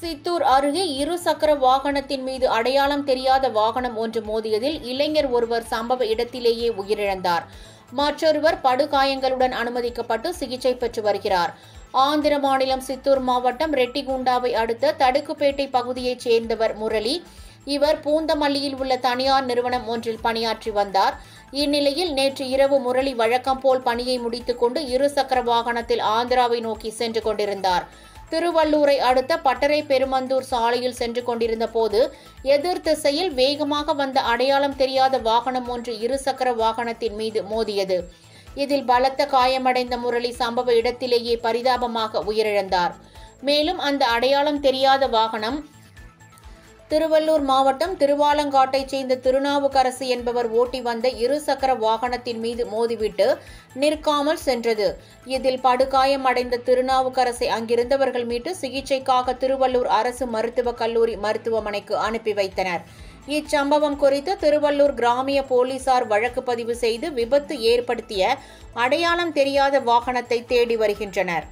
சித்தூர் அருகே இருசக்கர வாகனத்தின் மீது அடையாளம் தெரியாத வாகனம் ஒன்று மோதியதில் இளைஞர் ஒருவர் சம்பவ இடத்திலேயே உயிரிழந்தார். மற்றொருவர் படுகாயங்களுடன் அனுமதிக்கப்பட்டு சிகிச்சை பெற்று வருகிறார். ஆந்திர மாநிலம் சித்தூர் மாவட்டம் ரெட்டிகுண்டாவை அடுத்த தடுக்குப்பேட்டை பகுதியைச் சேர்ந்தவர் முரளி. இவர் பூந்தமல்லியில் உள்ள தனியார் நிறுவனம் ஒன்றில் பணியாற்றி வந்தார். இந்நிலையில் நேற்று இரவு முரளி வழக்கம் போல் பணியை முடித்துக் கொண்டு இருசக்கர வாகனத்தில் ஆந்திராவை நோக்கி சென்று கொண்டிருந்தார். திருவள்ளூரை அடுத்த பட்டறை பெருமந்தூர் சாலையில் சென்று கொண்டிருந்த போது எதிர் திசையில் வேகமாக வந்த அடையாளம் தெரியாத வாகனம் ஒன்று இருசக்கர வாகனத்தின் மீது மோதியது. இதில் பலத்த காயமடைந்த முரளி சம்பவ இடத்திலேயே பரிதாபமாக உயிரிழந்தார். மேலும் அந்த அடையாளம் தெரியாத வாகனம் திருவள்ளூர் மாவட்டம் திருவாலங்காட்டைச் சேர்ந்த திருநாவுக்கரசு என்பவர் ஓட்டி வந்த இருசக்கர வாகனத்தின் மீது மோதிவிட்டு நிற்காமல் சென்றது. இதில் படுகாயம் அடைந்த திருநாவுக்கரசை அங்கிருந்தவர்கள் மீட்டு சிகிச்சைக்காக திருவள்ளூர் அரசு மருத்துவக் கல்லூரி மருத்துவமனைக்கு அனுப்பி வைத்தனர். இச்சம்பவம் குறித்து திருவள்ளூர் கிராமிய போலீசார் வழக்கு பதிவு செய்து விபத்து ஏற்படுத்திய அடையாளம் தெரியாத வாகனத்தை தேடி வருகின்றனர்.